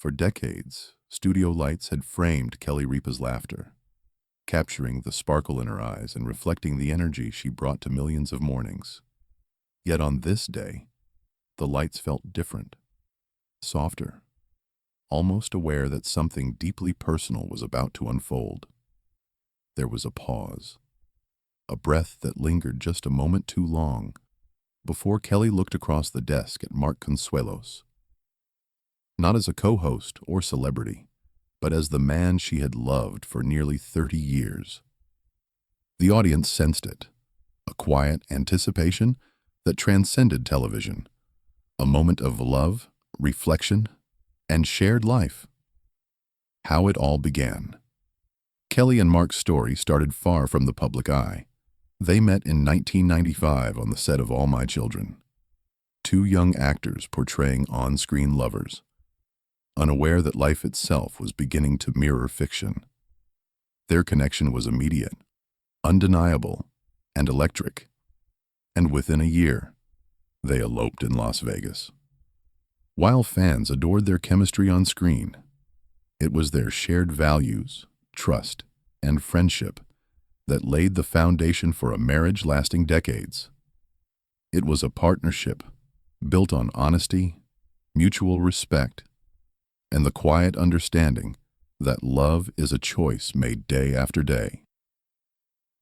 For decades, studio lights had framed Kelly Ripa's laughter, capturing the sparkle in her eyes and reflecting the energy she brought to millions of mornings. Yet on this day, the lights felt different, softer, almost aware that something deeply personal was about to unfold. There was a pause, a breath that lingered just a moment too long, before Kelly looked across the desk at Mark Consuelos. Not as a co-host or celebrity, but as the man she had loved for nearly 30 years. The audience sensed it, a quiet anticipation that transcended television, a moment of love, reflection, and shared life. How it all began. Kelly and Mark's story started far from the public eye. They met in 1995 on the set of All My Children. Two young actors portraying on-screen lovers, unaware that life itself was beginning to mirror fiction. Their connection was immediate, undeniable, and electric. And within a year, they eloped in Las Vegas. While fans adored their chemistry on screen, it was their shared values, trust, and friendship that laid the foundation for a marriage lasting decades. It was a partnership built on honesty, mutual respect, and the quiet understanding that love is a choice made day after day.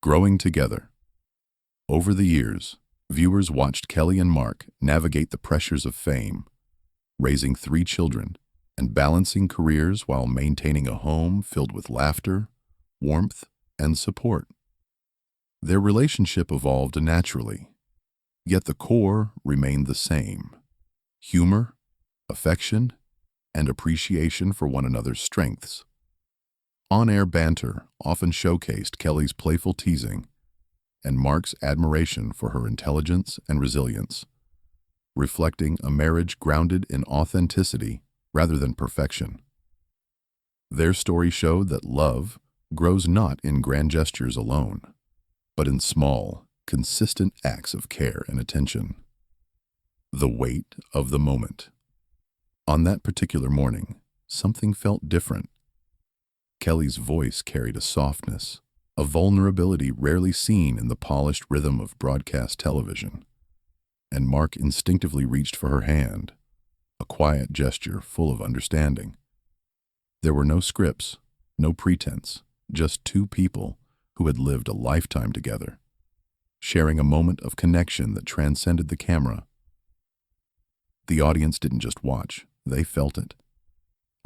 Growing together. Over the years, viewers watched Kelly and Mark navigate the pressures of fame, raising 3 children and balancing careers while maintaining a home filled with laughter, warmth, and support. Their relationship evolved naturally, yet the core remained the same: humor, affection, and appreciation for one another's strengths. On-air banter often showcased Kelly's playful teasing and Mark's admiration for her intelligence and resilience, reflecting a marriage grounded in authenticity rather than perfection. Their story showed that love grows not in grand gestures alone, but in small, consistent acts of care and attention. The weight of the moment. On that particular morning, something felt different. Kelly's voice carried a softness, a vulnerability rarely seen in the polished rhythm of broadcast television, and Mark instinctively reached for her hand, a quiet gesture full of understanding. There were no scripts, no pretense, just 2 people who had lived a lifetime together, sharing a moment of connection that transcended the camera. The audience didn't just watch, they felt it.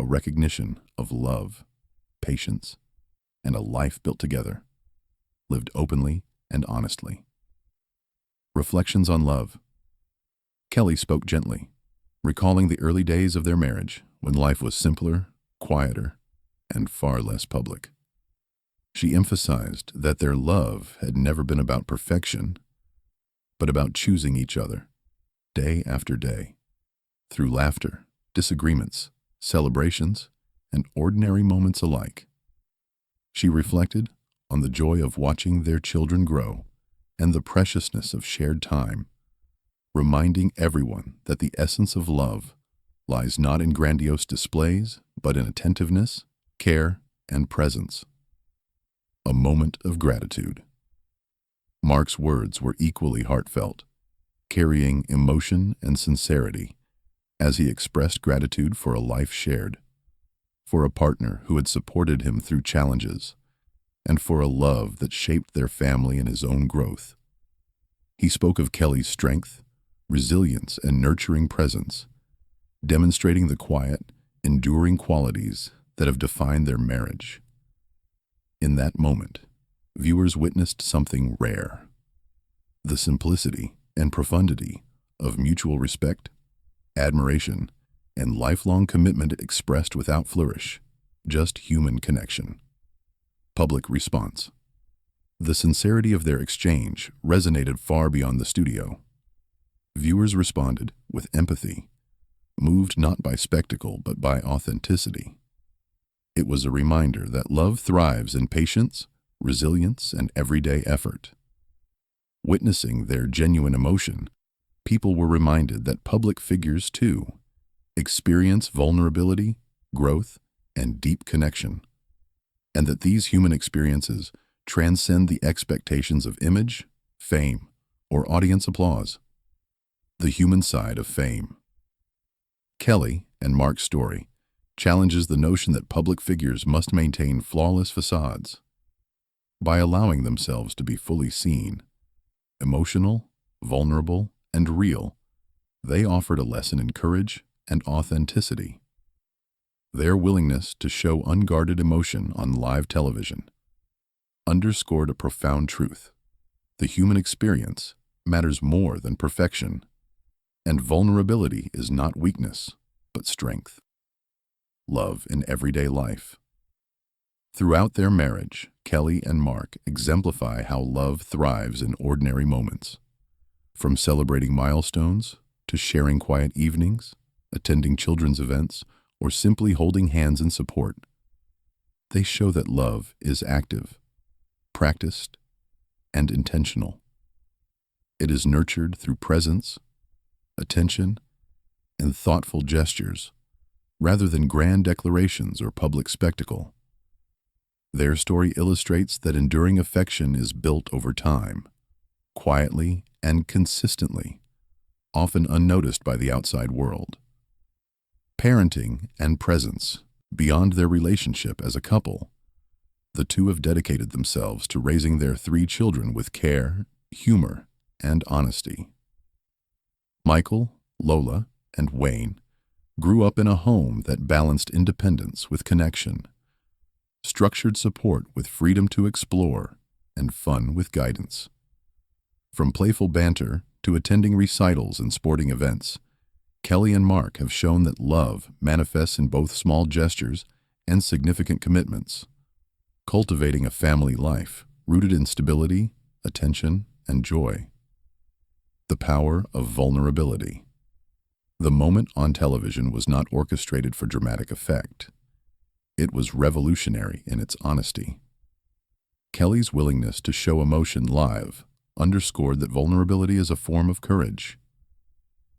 A recognition of love, patience, and a life built together, lived openly and honestly. Reflections on love. Kelly spoke gently, recalling the early days of their marriage when life was simpler, quieter, and far less public. She emphasized that their love had never been about perfection, but about choosing each other, day after day, through laughter, disagreements, celebrations, and ordinary moments alike. She reflected on the joy of watching their children grow and the preciousness of shared time, reminding everyone that the essence of love lies not in grandiose displays, but in attentiveness, care, and presence. A moment of gratitude. Mark's words were equally heartfelt, carrying emotion and sincerity as he expressed gratitude for a life shared, for a partner who had supported him through challenges, and for a love that shaped their family and his own growth. He spoke of Kelly's strength, resilience, and nurturing presence, demonstrating the quiet, enduring qualities that have defined their marriage. In that moment, viewers witnessed something rare: the simplicity and profundity of mutual respect, admiration, and lifelong commitment expressed without flourish, just human connection. Public response. The sincerity of their exchange resonated far beyond the studio. Viewers responded with empathy, moved not by spectacle but by authenticity. It was a reminder that love thrives in patience, resilience, and everyday effort. Witnessing their genuine emotion, people were reminded that public figures, too, experience vulnerability, growth, and deep connection, and that these human experiences transcend the expectations of image, fame, or audience applause. The human side of fame. Kelly and Mark's story challenges the notion that public figures must maintain flawless facades. By allowing themselves to be fully seen, emotional, vulnerable, and real, they offered a lesson in courage and authenticity. Their willingness to show unguarded emotion on live television underscored a profound truth. The human experience matters more than perfection, and vulnerability is not weakness, but strength. Love in everyday life. Throughout their marriage, Kelly and Mark exemplify how love thrives in ordinary moments. From celebrating milestones to sharing quiet evenings, attending children's events, or simply holding hands in support, they show that love is active, practiced, and intentional. It is nurtured through presence, attention, and thoughtful gestures, rather than grand declarations or public spectacle. Their story illustrates that enduring affection is built over time, quietly and consistently, often unnoticed by the outside world. Parenting and presence. Beyond their relationship as a couple, the two have dedicated themselves to raising their 3 children with care, humor, and honesty. Michael, Lola, and Wayne grew up in a home that balanced independence with connection, structured support with freedom to explore, and fun with guidance. From playful banter to attending recitals and sporting events, Kelly and Mark have shown that love manifests in both small gestures and significant commitments, cultivating a family life rooted in stability, attention, and joy. The power of vulnerability. The moment on television was not orchestrated for dramatic effect. It was revolutionary in its honesty. Kelly's willingness to show emotion live underscored that vulnerability is a form of courage,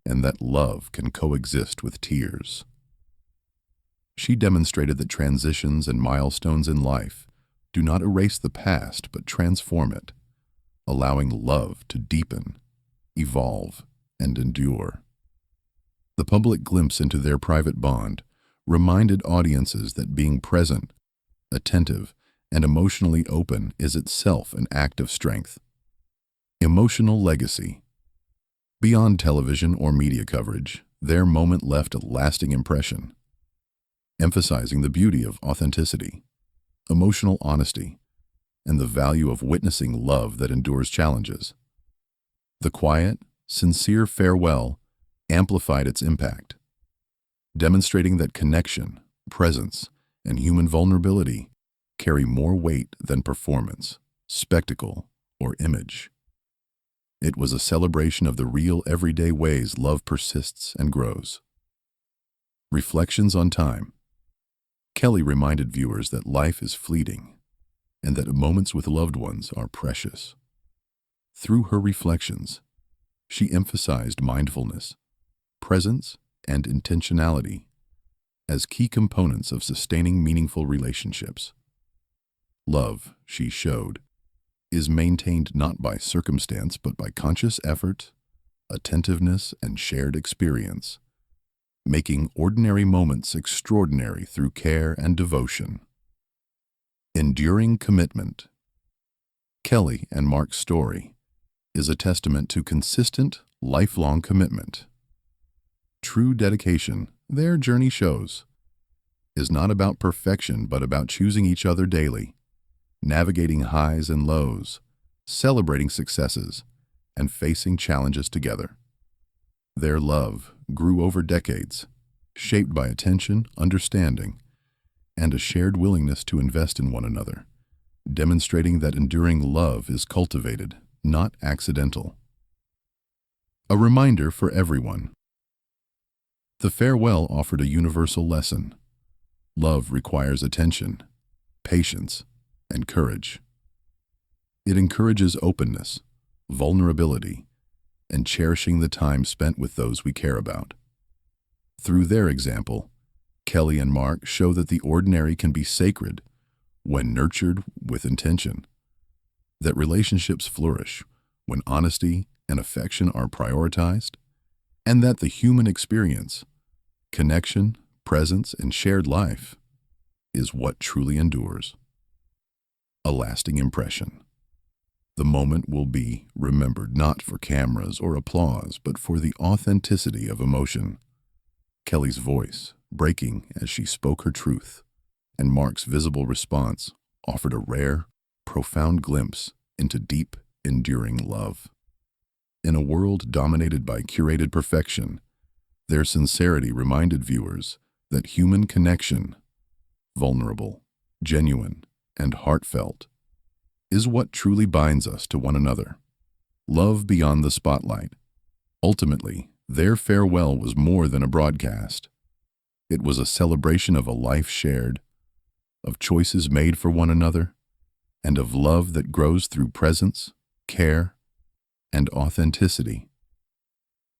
and that love can coexist with tears. She demonstrated that transitions and milestones in life do not erase the past but transform it, allowing love to deepen, evolve, and endure. The public glimpse into their private bond reminded audiences that being present, attentive, and emotionally open is itself an act of strength. Emotional legacy. Beyond television or media coverage, their moment left a lasting impression, emphasizing the beauty of authenticity, emotional honesty, and the value of witnessing love that endures challenges. The quiet, sincere farewell amplified its impact, demonstrating that connection, presence, and human vulnerability carry more weight than performance, spectacle, or image. It was a celebration of the real everyday ways love persists and grows. Reflections on time. Kelly reminded viewers that life is fleeting and that moments with loved ones are precious. Through her reflections, she emphasized mindfulness, presence, and intentionality as key components of sustaining meaningful relationships. Love, she showed, is maintained not by circumstance but by conscious effort, attentiveness, and shared experience, making ordinary moments extraordinary through care and devotion. Enduring commitment. Kelly and Mark's story is a testament to consistent, lifelong commitment. True dedication, their journey shows, is not about perfection but about choosing each other daily, navigating highs and lows, celebrating successes, and facing challenges together. Their love grew over decades, shaped by attention, understanding, and a shared willingness to invest in one another, demonstrating that enduring love is cultivated, not accidental. A reminder for everyone. The farewell offered a universal lesson. Love requires attention, patience, and courage. It encourages openness, vulnerability, and cherishing the time spent with those we care about. Through their example, Kelly and Mark show that the ordinary can be sacred when nurtured with intention, that relationships flourish when honesty and affection are prioritized, and that the human experience, connection, presence, and shared life is what truly endures. A lasting impression. The moment will be remembered not for cameras or applause, but for the authenticity of emotion. Kelly's voice, breaking as she spoke her truth, and Mark's visible response offered a rare, profound glimpse into deep, enduring love. In a world dominated by curated perfection, their sincerity reminded viewers that human connection, vulnerable, genuine, and heartfelt, is what truly binds us to one another. Love beyond the spotlight. Ultimately, their farewell was more than a broadcast. It was a celebration of a life shared, of choices made for one another, and of love that grows through presence, care, and authenticity.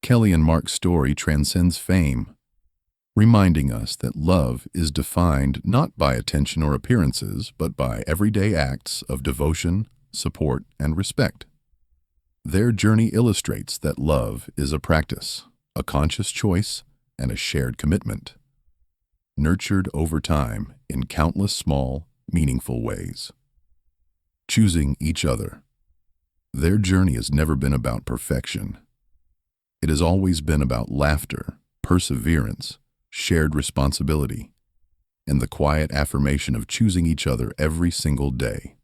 Kelly and Mark's story transcends fame, reminding us that love is defined not by attention or appearances, but by everyday acts of devotion, support, and respect. Their journey illustrates that love is a practice, a conscious choice, and a shared commitment, nurtured over time in countless small, meaningful ways. Choosing each other. Their journey has never been about perfection. It has always been about laughter, perseverance, shared responsibility, and the quiet affirmation of choosing each other every single day.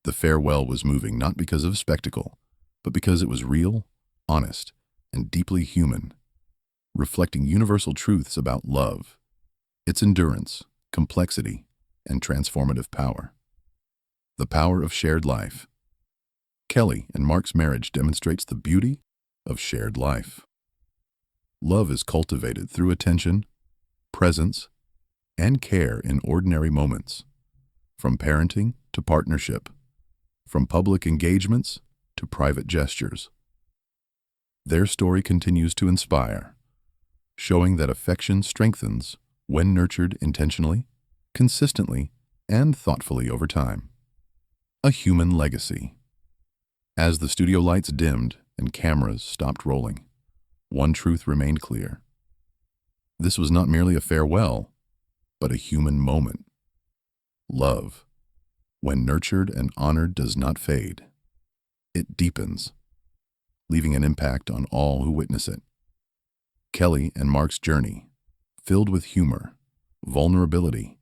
The farewell was moving not because of spectacle, but because it was real, honest, and deeply human, reflecting universal truths about love, its endurance, complexity, and transformative power. The power of shared life. Kelly and Mark's marriage demonstrates the beauty of shared life. Love is cultivated through attention, presence, and care in ordinary moments, from parenting to partnership, from public engagements to private gestures. Their story continues to inspire, showing that affection strengthens when nurtured intentionally, consistently, and thoughtfully over time. A human legacy. As the studio lights dimmed and cameras stopped rolling, one truth remained clear. This was not merely a farewell, but a human moment. Love, when nurtured and honored, does not fade. It deepens, leaving an impact on all who witness it. Kelly and Mark's journey, filled with humor, vulnerability,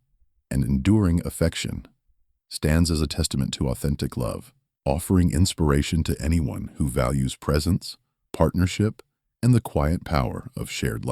and enduring affection, stands as a testament to authentic love, offering inspiration to anyone who values presence, partnership, and the quiet power of shared life.